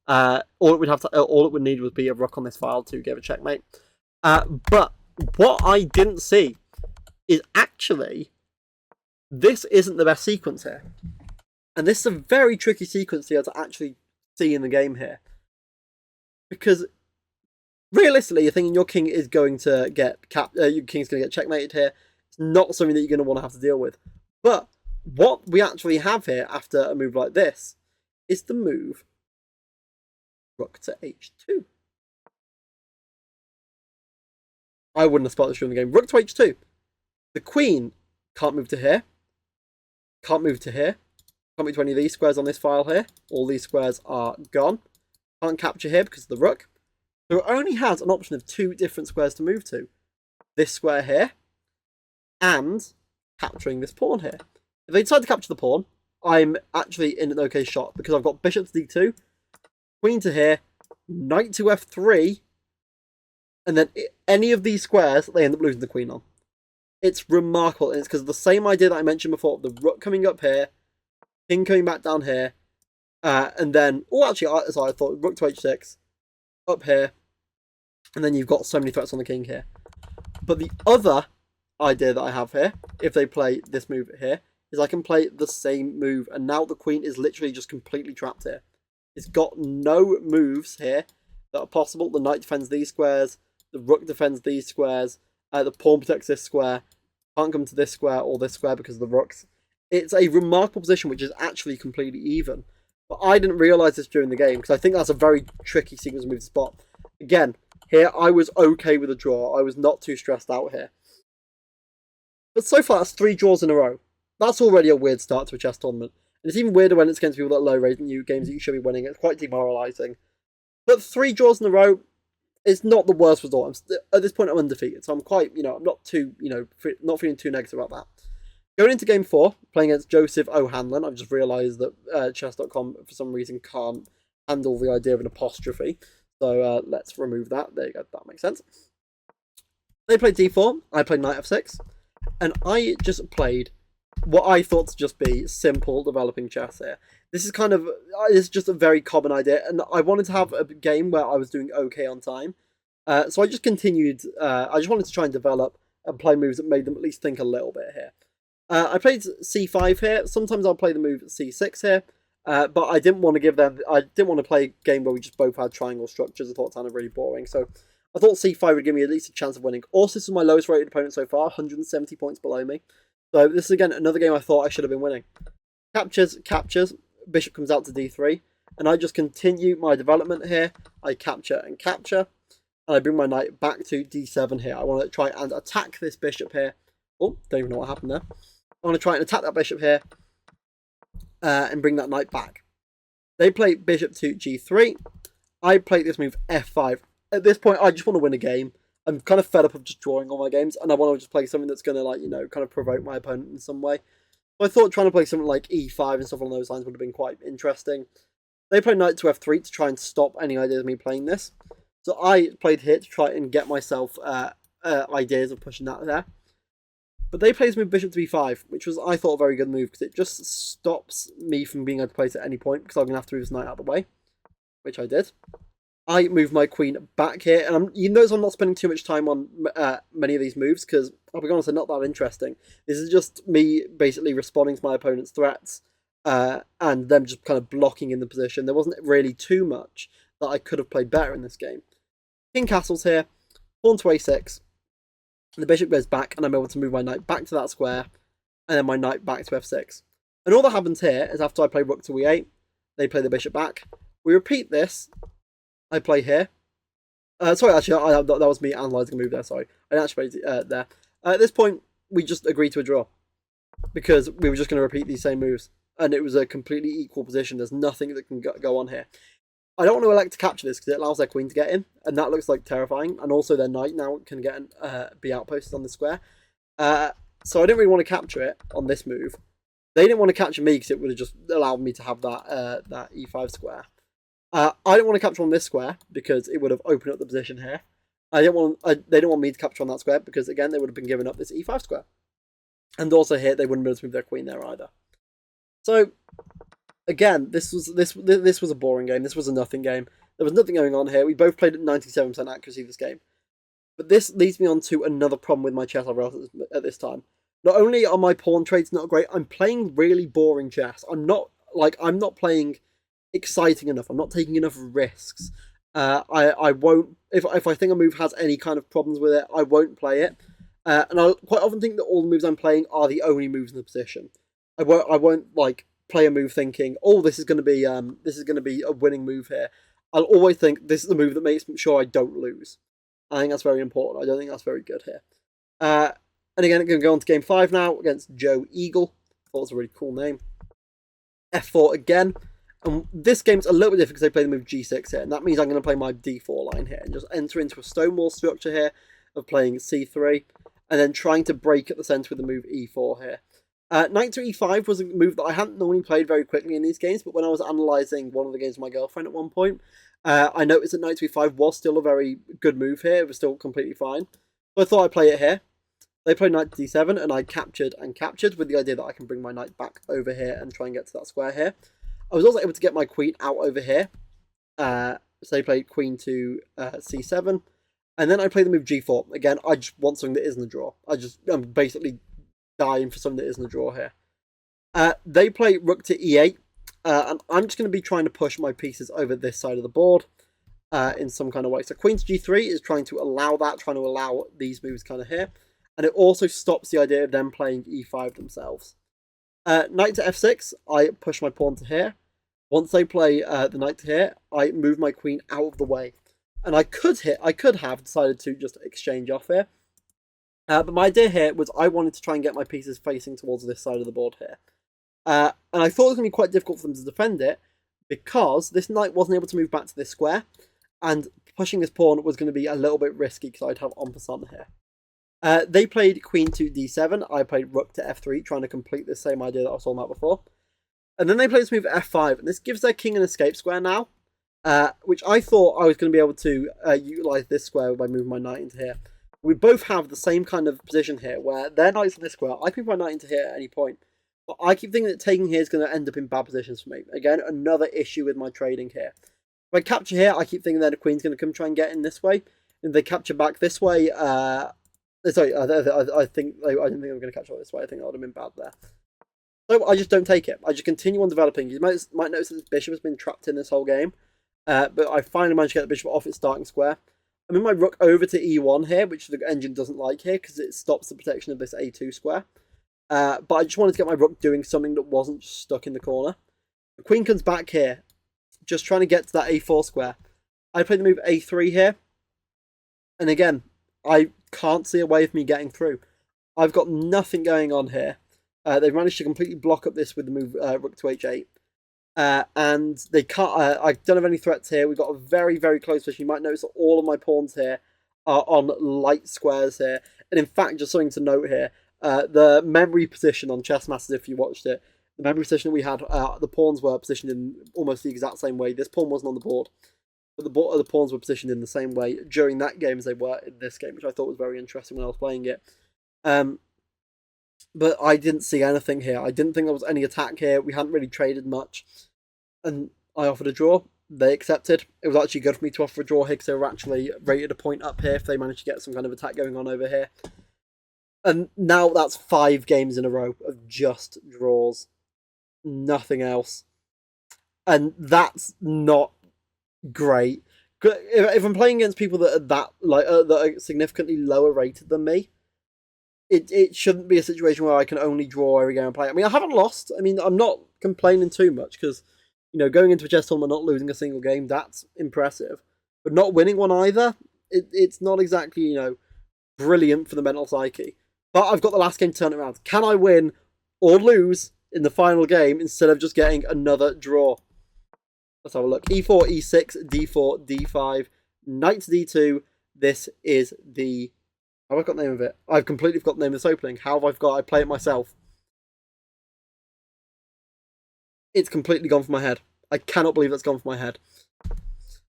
All it would need would be a rook on this file to give a checkmate. But what I didn't see is actually this isn't the best sequence here, and this is a very tricky sequence here to actually see in the game here, because realistically, you're thinking your king is going to get your king's going to get checkmated here. It's not something that you're going to want to have to deal with. But what we actually have here after a move like this is the move rook to h2. I wouldn't have spotted this during the game. Rook to h2. The queen can't move to here. Can't move to here. Can't move to any of these squares on this file here. All these squares are gone. Can't capture here because of the rook. So it only has an option of 2 different squares to move to. This square here, and capturing this pawn here. If they decide to capture the pawn, I'm actually in an okay shot, because I've got bishop to d2, queen to here, knight to f3, and then any of these squares, they end up losing the queen on. It's remarkable, and it's because of the same idea that I mentioned before, the rook coming up here, king coming back down here, and then, I thought rook to h6, up here, and then you've got so many threats on the king here. But the other idea that I have here, if they play this move here, is I can play the same move, and now the queen is literally just completely trapped here. It's got no moves here that are possible. The knight defends these squares, the rook defends these squares, the pawn protects this square, can't come to this square or this square because of the rooks. It's a remarkable position which is actually completely even. But I didn't realise this during the game, because I think that's a very tricky sequence move to spot. Again, here I was okay with a draw. I was not too stressed out here. But so far, that's 3 draws in a row. That's already a weird start to a chess tournament. And it's even weirder when it's against people that are low rating you, games that you should be winning. It's quite demoralising. But 3 draws in a row is not the worst result. At this point, I'm undefeated. So I'm quite, I'm not too, not feeling too negative about that. Going into game 4, playing against Joseph O'Hanlon, I've just realised that chess.com for some reason can't handle the idea of an apostrophe. So let's remove that. There you go, that makes sense. They played d4, I played knight f6, and I just played what I thought to just be simple developing chess here. This is just a very common idea, and I wanted to have a game where I was doing okay on time. So I just continued, I just wanted to try and develop and play moves that made them at least think a little bit here. I played c5 here. Sometimes I'll play the move c6 here, but I didn't want to play a game where we just both had triangle structures. I thought it sounded really boring, so I thought c5 would give me at least a chance of winning. Also, this is my lowest rated opponent so far, 170 points below me. So this is again another game I thought I should have been winning. Captures, bishop comes out to d3, and I just continue my development here. I capture and capture, and I bring my knight back to d7 here. I want to try and attack this bishop here. Oh, don't even know what happened there. I want to try and attack that bishop here and bring that knight back. They play bishop to g3. I play this move f5. At this point, I just want to win a game. I'm kind of fed up of just drawing all my games, and I want to just play something that's going to, kind of provoke my opponent in some way. So I thought trying to play something like e5 and stuff along those lines would have been quite interesting. They play knight to f3 to try and stop any ideas of me playing this. So I played here to try and get myself ideas of pushing that there. But they play this move bishop to b5, which was, I thought, a very good move, because it just stops me from being able to play it at any point, because I'm going to have to move this knight out of the way, which I did. I move my queen back here, and you notice I'm not spending too much time on many of these moves, because, I'll be honest, they're not that interesting. This is just me basically responding to my opponent's threats, and them just kind of blocking in the position. There wasn't really too much that I could have played better in this game. King castles here, pawn to a6, the bishop goes back, and I'm able to move my knight back to that square, and then my knight back to f6. And all that happens here is after I play rook to e8, they play the bishop back. We repeat this. I play here. Sorry, actually, that was me analysing a move there, sorry. I didn't actually play there. At this point, we just agreed to a draw, because we were just going to repeat these same moves, and it was a completely equal position. There's nothing that can go on here. I don't want to elect to capture this because it allows their queen to get in, and that looks like terrifying. And also their knight now can get be outposted on the square. So I didn't really want to capture it on this move. They didn't want to capture me because it would have just allowed me to have that e5 square. I didn't want to capture on this square because it would have opened up the position here. They didn't want me to capture on that square because, again, they would have been giving up this e5 square. And also here, they wouldn't be able to move their queen there either. So, again, this was a boring game. This was a nothing game. There was nothing going on here. We both played at 97% accuracy this game. But this leads me on to another problem with my chess at this time. Not only are my pawn trades not great, I'm playing really boring chess. I'm not playing exciting enough. I'm not taking enough risks. I won't, if I think a move has any kind of problems with it, I won't play it. And I quite often think that all the moves I'm playing are the only moves in the position. I won't like play a move thinking, oh, this is going to be a winning move here. I'll always think this is the move that makes sure I don't lose. I think that's very important. I don't think that's very good here. And again, I'm going to go on to game 5 now against Joe Eagle. I thought it was a really cool name. F4 again. And this game's a little bit different because they play the move G6 here. And that means I'm going to play my D4 line here and just enter into a stonewall structure here of playing C3. And then trying to break at the centre with the move E4 here. Knight to E5 was a move that I hadn't normally played very quickly in these games, but when I was analysing one of the games with my girlfriend at one point, I noticed that Knight to E5 was still a very good move here. It was still completely fine. So I thought I'd play it here. They played Knight to D7, and I captured with the idea that I can bring my knight back over here and try and get to that square here. I was also able to get my queen out over here. So they played queen to C7. And then I play the move G4. Again, I just want something that isn't a draw. I'm basically dying for something that isn't a draw here. They play rook to E8. And I'm just going to be trying to push my pieces over this side of the board in some kind of way. So queen to G3 is trying to allow these moves kind of here. And it also stops the idea of them playing E5 themselves. Knight to F6, I push my pawn to here. Once they play the knight to here, I move my queen out of the way. And I could have decided to just exchange off here. But my idea here was I wanted to try and get my pieces facing towards this side of the board here. And I thought it was going to be quite difficult for them to defend it because this knight wasn't able to move back to this square. And pushing this pawn was going to be a little bit risky because I'd have en passant here. They played queen to D7. I played rook to F3, trying to complete the same idea that I was talking about before. And then they played this move F5. And this gives their king an escape square now. Which I thought I was going to be able to utilise this square by moving my knight into here. We both have the same kind of position here, where their knight's in this square. I can move my knight into here at any point. But I keep thinking that taking here is going to end up in bad positions for me. Again, another issue with my trading here. If I capture here, I keep thinking that the queen's going to come try and get in this way. And if they capture back this way, sorry, I didn't think they were going to capture this way. I think that would have been bad there. So I just don't take it. I just continue on developing. You might notice that this bishop has been trapped in this whole game. But I finally managed to get the bishop off its starting square. I move my rook over to E1 here, which the engine doesn't like here because it stops the protection of this A2 square. But I just wanted to get my rook doing something that wasn't just stuck in the corner. The queen comes back here, just trying to get to that A4 square. I play the move A3 here. And again, I can't see a way of me getting through. I've got nothing going on here. They've managed to completely block up this with the move rook to H8. And they can't. I don't have any threats here. We've got a very, very close position. You might notice that all of my pawns here are on light squares here. And in fact, just something to note here, the memory position on Chess Masters, if you watched it, the memory position that we had, the pawns were positioned in almost the exact same way. This pawn wasn't on the board, but the pawns were positioned in the same way during that game as they were in this game, which I thought was very interesting when I was playing it. But I didn't see anything here. I didn't think there was any attack here. We hadn't really traded much. And I offered a draw. They accepted. It was actually good for me to offer a draw here because they were actually rated a point up here if they managed to get some kind of attack going on over here. And now that's 5 games in a row of just draws. Nothing else. And that's not great. If I'm playing against people that are that are significantly lower rated than me, it shouldn't be a situation where I can only draw every game I play. I mean, I haven't lost. I mean, I'm not complaining too much because, you know, going into a chess tournament not losing a single game, that's impressive. But not winning one either, it's not exactly, you know, brilliant for the mental psyche. But I've got the last game to turn it around. Can I win or lose in the final game instead of just getting another draw? Let's have a look. E4, E6, D4, D5, Knight to D2. This is the... Have I got the name of it? I've completely forgot the name of this opening. How have I forgot? I play it myself. It's completely gone from my head. I cannot believe that's gone from my head.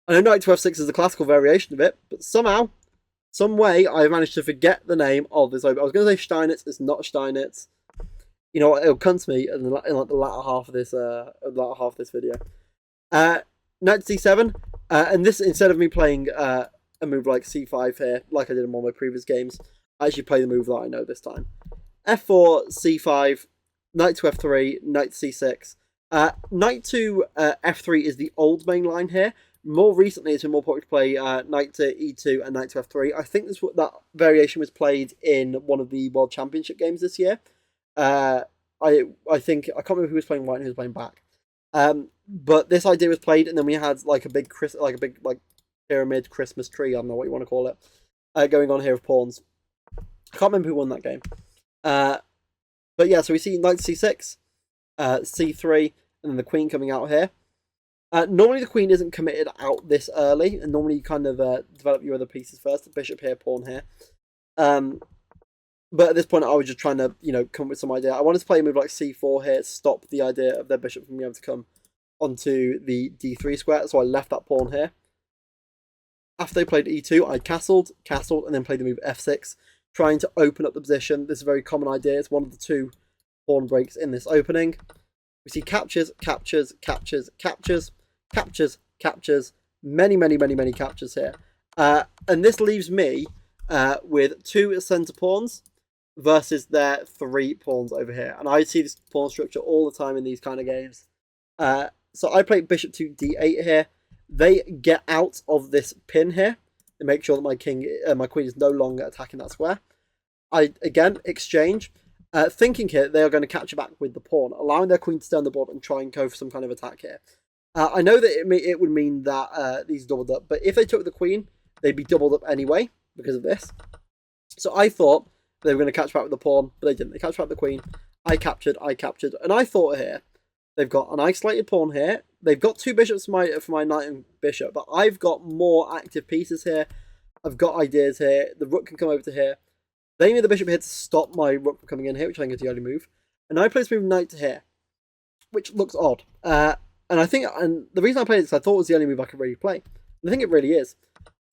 I know Knight to F6 is the classical variation of it, but somehow some way I've managed to forget the name of this opening. I was going to say Steinitz. It's not Steinitz. You know what? It'll come to me in like the latter half of this video. Knight to c7, and this, instead of me playing a move like c5 here, like I did in one of my previous games, I actually play the move that I know this time. f4, c5, knight to f3, knight to c6. Knight to f3 is the old main line here. More recently, it's been more popular to play knight to e2 and knight to f3. I think that variation was played in one of the World Championship games this year. I think, I can't remember who was playing white and who was playing black. But this idea was played, and then we had like a big pyramid Christmas tree, I don't know what you want to call it, going on here of pawns. I can't remember who won that game. But yeah, so we see knight to c6, c3, and then the queen coming out here. Normally the queen isn't committed out this early, and normally you kind of develop your other pieces first. The bishop here, pawn here. But at this point, I was just trying to, come up with some idea. I wanted to play a move like c4 here, stop the idea of their bishop from being able to come onto the d3 square, so I left that pawn here. After they played e2, I castled, and then played the move f6, trying to open up the position. This is a very common idea. It's one of the two pawn breaks in this opening. We see captures, captures, captures, captures, captures, captures, many captures here. And this leaves me with 2 center pawns versus their 3 pawns over here. And I see this pawn structure all the time in these kind of games. So I play bishop to d8 here. They get out of this pin here and make sure that my queen is no longer attacking that square. I, again, exchange. Thinking here, they are going to capture back with the pawn, allowing their queen to stay on the board and try and go for some kind of attack here. I know that it would mean that these doubled up, but if they took the queen, they'd be doubled up anyway because of this. So I thought they were going to catch back with the pawn, but they didn't. They captured back the queen. I captured, and I thought here, they've got an isolated pawn here. They've got 2 bishops for my knight and bishop, but I've got more active pieces here. I've got ideas here. The rook can come over to here. They need the bishop here to stop my rook from coming in here, which I think is the only move. And I play this move knight to here, which looks odd. And the reason I played it is I thought it was the only move I could really play. And I think it really is.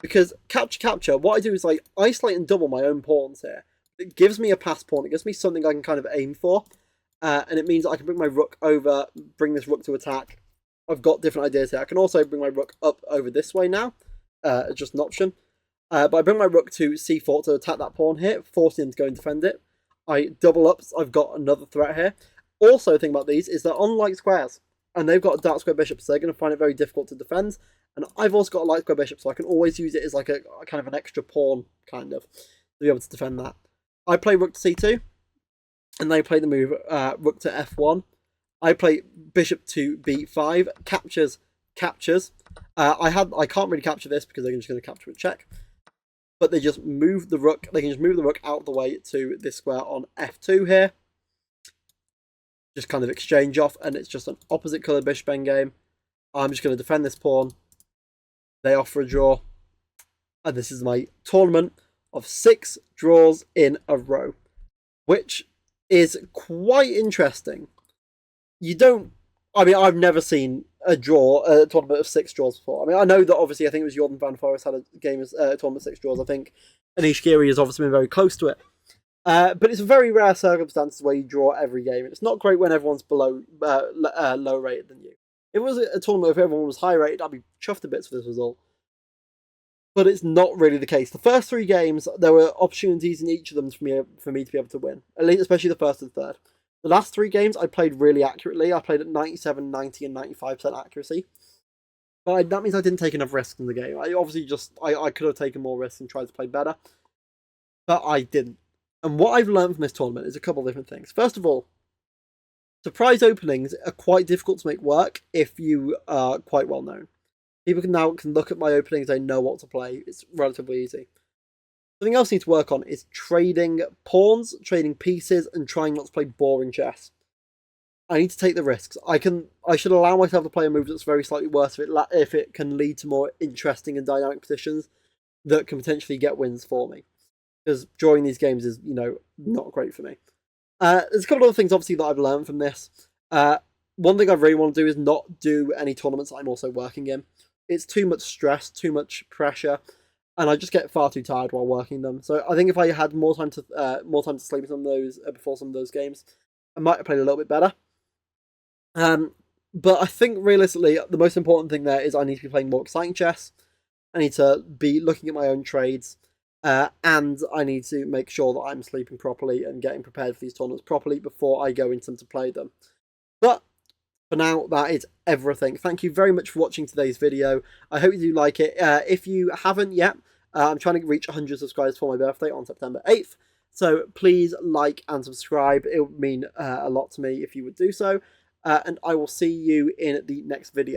Because capture, what I do is like isolate and double my own pawns here. It gives me a pass pawn. It gives me something I can kind of aim for. And it means that I can bring my rook over, bring this rook to attack. I've got different ideas here. I can also bring my rook up over this way now. Just an option. But I bring my rook to c4 to attack that pawn here, forcing him to go and defend it. I double up. I've got another threat here. Also, the thing about these is they're on light squares. And they've got a dark square bishop, so they're going to find it very difficult to defend. And I've also got a light square bishop, so I can always use it as like a kind of an extra pawn, kind of, to be able to defend that. I play rook to c2. And they play the move rook to f1. I play bishop to b5. Captures. I can't really capture this because they're just going to capture with check. But they just move the rook. They can just move the rook out of the way to this square on f2 here. Just kind of exchange off, and it's just an opposite coloured bishop endgame. I'm just going to defend this pawn. They offer a draw. And this is my tournament of 6 draws in a row, which is quite interesting. I've never seen a tournament of 6 draws before. I mean, I know that obviously I think it was Jordan Van Forest had a tournament of 6 draws. I think Anish Giri has obviously been very close to it. But it's a very rare circumstance where you draw every game. And it's not great when everyone's below low rated than you. If it was a tournament if everyone was high rated, I'd be chuffed to bits for this result. But it's not really the case. The first 3 games, there were opportunities in each of them for me to be able to win. At least, especially the first and third. The last 3 games, I played really accurately. I played at 97, 90, and 95% accuracy. But that means I didn't take enough risks in the game. I could have taken more risks and tried to play better. But I didn't. And what I've learned from this tournament is a couple of different things. First of all, surprise openings are quite difficult to make work if you are quite well known. People can look at my openings, they know what to play. It's relatively easy. Something else I need to work on is trading pawns, trading pieces, and trying not to play boring chess. I need to take the risks. I should allow myself to play a move that's very slightly worse if it can lead to more interesting and dynamic positions that can potentially get wins for me. Because drawing these games is, not great for me. There's a couple of other things, obviously, that I've learned from this. One thing I really want to do is not do any tournaments I'm also working in. It's too much stress, too much pressure. and I just get far too tired while working them. So I think if I had more time to sleep in some of those before some of those games, I might have played a little bit better. But I think realistically, the most important thing there is I need to be playing more exciting chess. I need to be looking at my own trades, and I need to make sure that I'm sleeping properly and getting prepared for these tournaments properly before I go into them to play them. But for now, that is everything. Thank you very much for watching today's video. I hope you do like it. If you haven't yet, I'm trying to reach 100 subscribers for my birthday on September 8th. So please like and subscribe. It would mean a lot to me if you would do so. And I will see you in the next video.